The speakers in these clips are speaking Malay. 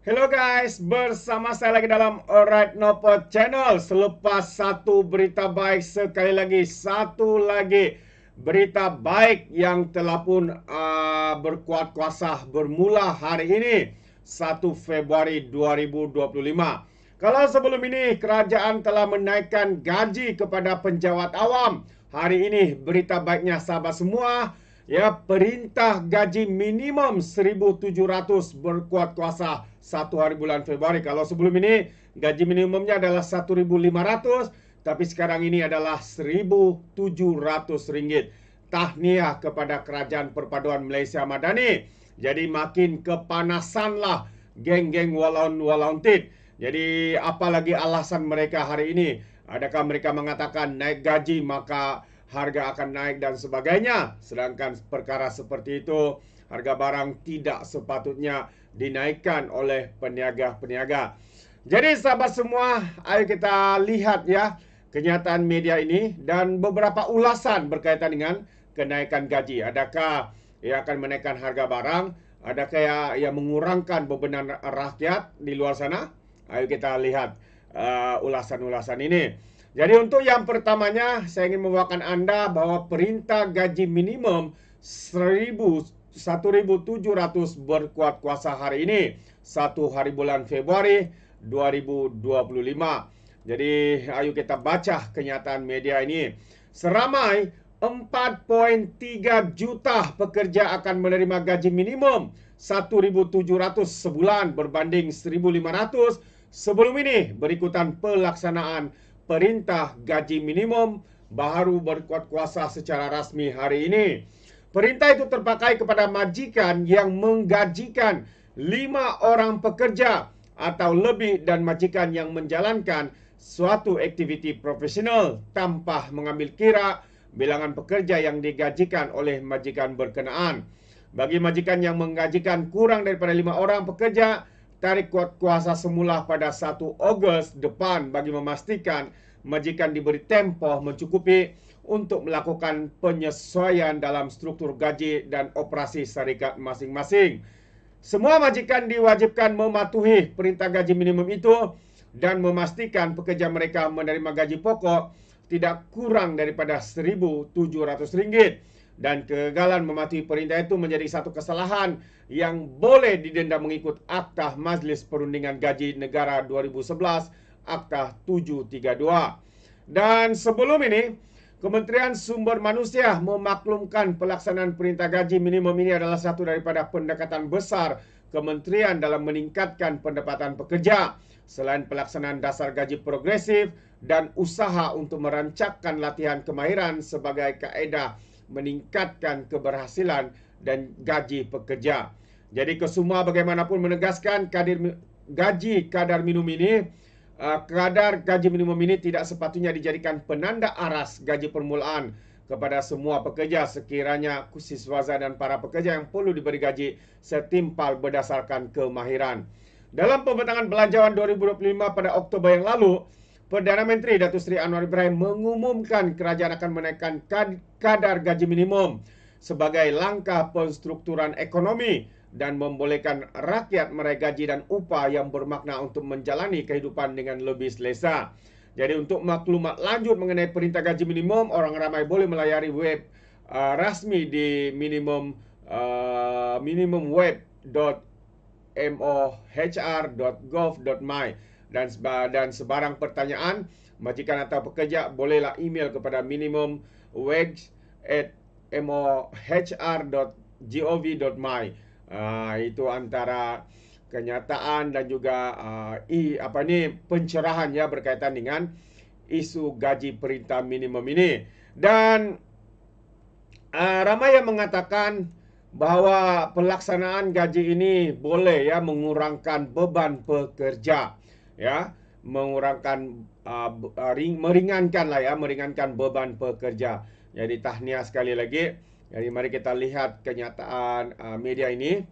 Hello guys, bersama saya lagi dalam Alright Nopod Channel. Selepas satu berita baik, sekali lagi satu lagi berita baik yang telah pun berkuat kuasa bermula hari ini 1 Februari 2025. Kalau sebelum ini kerajaan telah menaikkan gaji kepada penjawat awam, hari ini berita baiknya sahabat semua, ya, perintah gaji minimum 1.700 berkuat kuasa 1 hari bulan Februari. Kalau sebelum ini gaji minimumnya adalah 1.500, tapi sekarang ini adalah 1.700 ringgit. Tahniah kepada Kerajaan Perpaduan Malaysia Madani. Jadi makin kepanasanlah geng-geng walaun-walauntit. Jadi apalagi alasan mereka hari ini? Adakah mereka mengatakan naik gaji maka harga akan naik dan sebagainya? Sedangkan perkara seperti itu, harga barang tidak sepatutnya dinaikkan oleh peniaga-peniaga. Jadi sahabat semua, ayo kita lihat ya kenyataan media ini dan beberapa ulasan berkaitan dengan kenaikan gaji. Adakah ia akan menaikkan harga barang? Adakah ia mengurangkan bebanan rakyat di luar sana? Ayo kita lihat ulasan-ulasan ini. Jadi untuk yang pertamanya, saya ingin membawakan Anda bahwa perintah gaji minimum 1.700 berkuat kuasa hari ini 1 hari bulan Februari 2025. Jadi ayo kita baca kenyataan media ini. Seramai 4.3 juta pekerja akan menerima gaji minimum 1.700 sebulan berbanding 1.500 sebelum ini, berikutan pelaksanaan perintah gaji minimum baru berkuat kuasa secara rasmi hari ini. Perintah itu terpakai kepada majikan yang menggajikan 5 orang pekerja atau lebih dan majikan yang menjalankan suatu aktiviti profesional tanpa mengambil kira bilangan pekerja yang digajikan oleh majikan berkenaan. Bagi majikan yang menggajikan kurang daripada 5 orang pekerja, tarik kuasa semula pada 1 Ogos depan bagi memastikan majikan diberi tempoh mencukupi untuk melakukan penyesuaian dalam struktur gaji dan operasi syarikat masing-masing. Semua majikan diwajibkan mematuhi perintah gaji minimum itu dan memastikan pekerja mereka menerima gaji pokok tidak kurang daripada 1.700 ringgit. Dan kegagalan mematuhi perintah itu menjadi satu kesalahan yang boleh didenda mengikut Akta Majlis Perundingan Gaji Negara 2011, Akta 732. Dan sebelum ini, Kementerian Sumber Manusia memaklumkan pelaksanaan perintah gaji minimum ini adalah satu daripada pendekatan besar kementerian dalam meningkatkan pendapatan pekerja. Selain pelaksanaan dasar gaji progresif dan usaha untuk merancangkan latihan kemahiran sebagai kaedah meningkatkan keberhasilan dan gaji pekerja. Jadi kesemua bagaimanapun menegaskan kadar gaji minimum ini tidak sepatutnya dijadikan penanda aras gaji permulaan kepada semua pekerja, sekiranya siswaza dan para pekerja yang perlu diberi gaji setimpal berdasarkan kemahiran. Dalam pembentangan belanjawan 2025 pada Oktober yang lalu, Perdana Menteri Datuk Seri Anwar Ibrahim mengumumkan kerajaan akan menaikkan kadar gaji minimum sebagai langkah penstrukturan ekonomi dan membolehkan rakyat meraih gaji dan upah yang bermakna untuk menjalani kehidupan dengan lebih selesa. Jadi untuk maklumat lanjut mengenai perintah gaji minimum, orang ramai boleh melayari web rasmi di minimumweb.mohr.gov.my. Dan sebarang pertanyaan, majikan atau pekerja bolehlah email kepada minimumwage@mohr.gov.my. Itu antara kenyataan dan juga pencerahan ya berkaitan dengan isu gaji perintah minimum ini. Dan ramai yang mengatakan bahwa pelaksanaan gaji ini boleh ya mengurangkan beban pekerja, ya, meringankan beban pekerja. Jadi tahniah sekali lagi. Jadi mari kita lihat kenyataan media ini.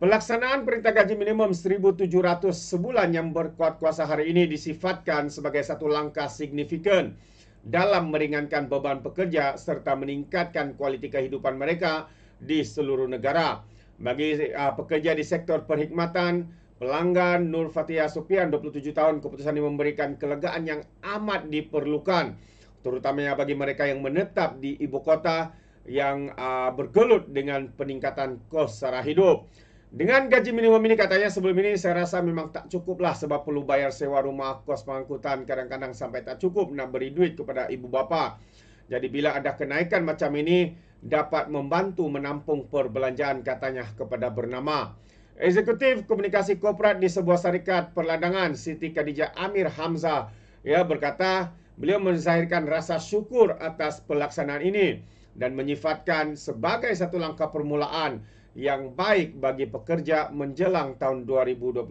Pelaksanaan perintah gaji minimum 1.700 sebulan yang berkuat kuasa hari ini disifatkan sebagai satu langkah signifikan dalam meringankan beban pekerja serta meningkatkan kualiti kehidupan mereka di seluruh negara. Bagi pekerja di sektor perkhidmatan, pelanggan Nur Fatihah Supian 27 tahun, keputusan ini memberikan kelegaan yang amat diperlukan, terutamanya bagi mereka yang menetap di ibu kota yang bergelut dengan peningkatan kos sara hidup. Dengan gaji minimum ini, katanya sebelum ini saya rasa memang tak cukup lah, sebab perlu bayar sewa rumah, kos pengangkutan, kadang-kadang sampai tak cukup nak beri duit kepada ibu bapa. Jadi bila ada kenaikan macam ini, dapat membantu menampung perbelanjaan, katanya kepada Bernama. Eksekutif Komunikasi Korporat di sebuah syarikat perladangan, Siti Khadijah Amir Hamzah, berkata beliau menzahirkan rasa syukur atas pelaksanaan ini dan menyifatkan sebagai satu langkah permulaan yang baik bagi pekerja menjelang tahun 2025.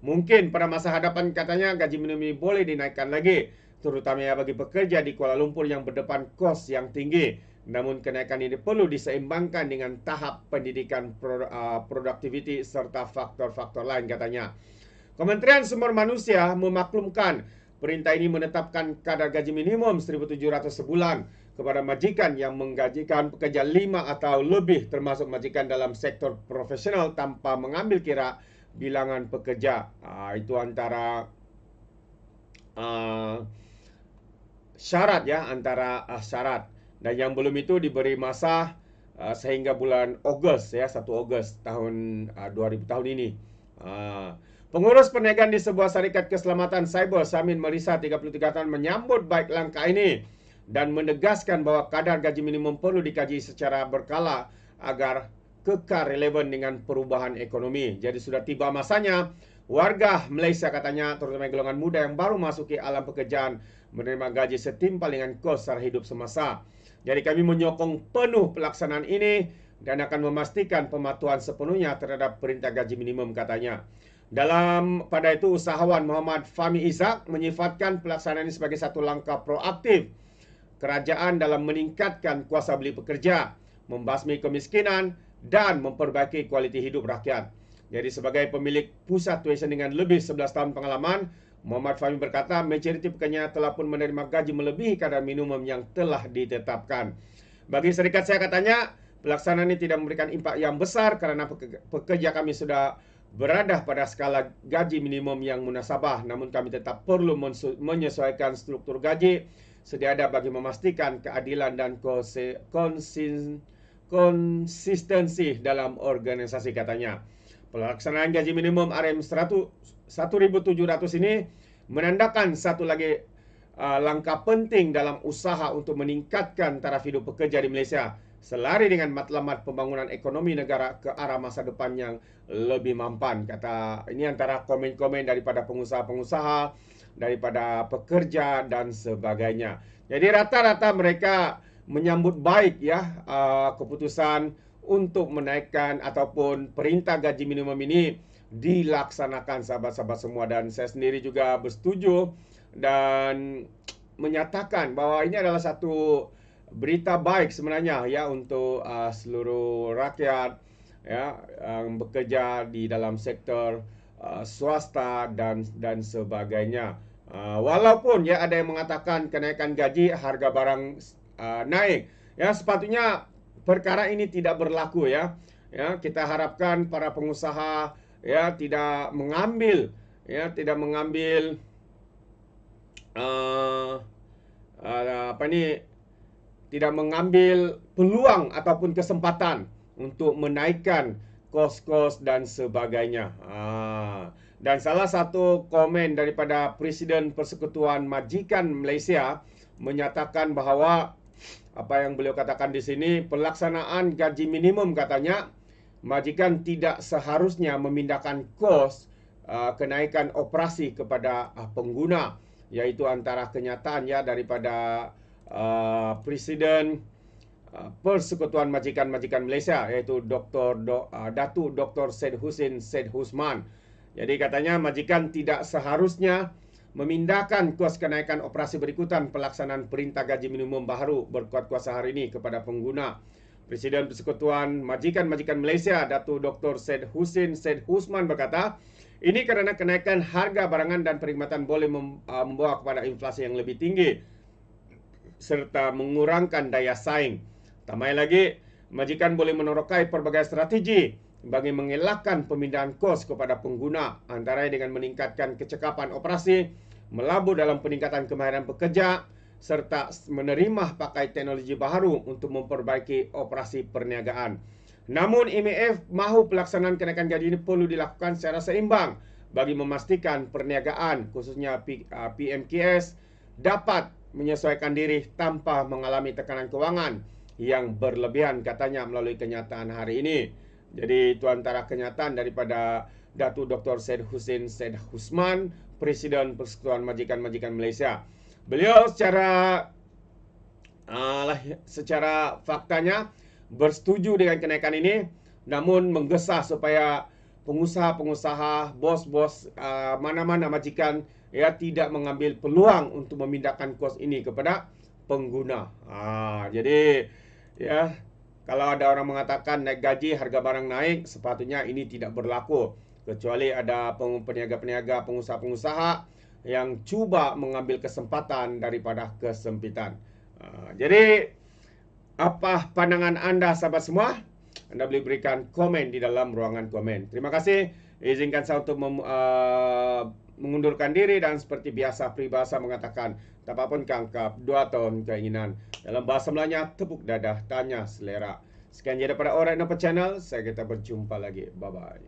Mungkin pada masa hadapan, katanya, gaji minimum ini boleh dinaikkan lagi, terutamanya bagi pekerja di Kuala Lumpur yang berdepan kos yang tinggi. Namun kenaikan ini perlu diseimbangkan dengan tahap pendidikan produktiviti serta faktor-faktor lain, katanya. Kementerian Sumber Manusia memaklumkan perintah ini menetapkan kadar gaji minimum 1.700 sebulan kepada majikan yang menggajikan pekerja 5 atau lebih, termasuk majikan dalam sektor profesional tanpa mengambil kira bilangan pekerja. Itu antara syarat, antara syarat. Dan yang belum itu diberi masa sehingga bulan Ogos, 1 Ogos tahun 2000 tahun ini. Pengurus perniagaan di sebuah syarikat keselamatan cyber, Samin Marisa 33 tahun, menyambut baik langkah ini dan menegaskan bahawa kadar gaji minimum perlu dikaji secara berkala agar kekal relevan dengan perubahan ekonomi. Jadi sudah tiba masanya warga Malaysia, katanya, terutama golongan muda yang baru masuki alam pekerjaan, menerima gaji setimpal dengan kos sara hidup semasa. Jadi kami menyokong penuh pelaksanaan ini dan akan memastikan pematuhan sepenuhnya terhadap perintah gaji minimum, katanya. Pada itu, usahawan Muhammad Fahmi Ishak menyifatkan pelaksanaan ini sebagai satu langkah proaktif kerajaan dalam meningkatkan kuasa beli pekerja, membasmi kemiskinan dan memperbaiki kualiti hidup rakyat. Jadi sebagai pemilik pusat tuition dengan lebih 11 tahun pengalaman, Muhammad Fahmi berkata majoriti pekerja telah pun menerima gaji melebihi kadar minimum yang telah ditetapkan. Bagi syarikat saya, katanya, pelaksanaan ini tidak memberikan impak yang besar kerana pekerja kami sudah berada pada skala gaji minimum yang munasabah. Namun kami tetap perlu menyesuaikan struktur gaji sedia ada bagi memastikan keadilan dan konsistensi dalam organisasi, katanya. Pelaksanaan gaji minimum RM1.700 ini menandakan satu lagi langkah penting dalam usaha untuk meningkatkan taraf hidup pekerja di Malaysia, selari dengan matlamat pembangunan ekonomi negara ke arah masa depan yang lebih mampan. Kata ini antara komen-komen daripada pengusaha-pengusaha, daripada pekerja dan sebagainya. Jadi rata-rata mereka menyambut baik keputusan untuk menaikkan ataupun perintah gaji minimum ini dilaksanakan, sahabat-sahabat semua. Dan saya sendiri juga bersetuju dan menyatakan bahawa ini adalah satu berita baik sebenarnya untuk seluruh rakyat yang bekerja di dalam sektor swasta dan sebagainya. Walaupun ada yang mengatakan kenaikan gaji, harga barang naik, sepatutnya perkara ini tidak berlaku, kita harapkan para pengusaha tidak mengambil tidak mengambil peluang ataupun kesempatan untuk menaikkan kos-kos dan sebagainya. Dan salah satu komen daripada Presiden Persekutuan Majikan Malaysia menyatakan bahawa apa yang beliau katakan di sini, pelaksanaan gaji minimum, katanya, majikan tidak seharusnya memindahkan kos kenaikan operasi kepada pengguna, iaitu antara kenyataan daripada Presiden Persekutuan Majikan Malaysia, iaitu Datuk Dr. Syed Hussein Syed Husman. Jadi katanya majikan tidak seharusnya memindahkan kos kenaikan operasi berikutan pelaksanaan perintah gaji minimum baru berkuat kuasa hari ini kepada pengguna. Presiden Persekutuan Majikan Malaysia, Datuk Dr. Syed Hussein Syed Husman berkata, ini kerana kenaikan harga barangan dan perkhidmatan boleh membawa kepada inflasi yang lebih tinggi serta mengurangkan daya saing. Tambah lagi, majikan boleh menerokai pelbagai strategi bagi mengelakkan pemindahan kos kepada pengguna, antara dengan meningkatkan kecekapan operasi, melabur dalam peningkatan kemahiran pekerja, serta menerima pakai teknologi baharu untuk memperbaiki operasi perniagaan. Namun IMF mahu pelaksanaan kenaikan gaji ini perlu dilakukan secara seimbang bagi memastikan perniagaan khususnya PMKS dapat menyesuaikan diri tanpa mengalami tekanan kewangan yang berlebihan, katanya melalui kenyataan hari ini. Jadi itu antara kenyataan daripada Datuk Dr. Syed Hussein Syed Husman, Presiden Persekutuan Majikan-Majikan Malaysia. Beliau secara faktanya bersetuju dengan kenaikan ini, namun menggesa supaya pengusaha-pengusaha, bos-bos mana-mana majikan tidak mengambil peluang untuk memindahkan kos ini kepada pengguna. Jadi kalau ada orang mengatakan naik gaji, harga barang naik, sepatutnya ini tidak berlaku. Kecuali ada peniaga-peniaga, pengusaha-pengusaha yang cuba mengambil kesempatan daripada kesempitan. Jadi, apa pandangan anda sahabat semua? Anda boleh berikan komen di dalam ruangan komen. Terima kasih. Izinkan saya untuk mengundurkan diri dan seperti biasa peribahasa mengatakan, tak apapun kangkap, 2 tahun keinginan. Dalam bahasa Melayunya, tepuk dadah, tanya selera. Sekian je daripada Alright Nampak Channel. Saya kita berjumpa lagi. Bye-bye.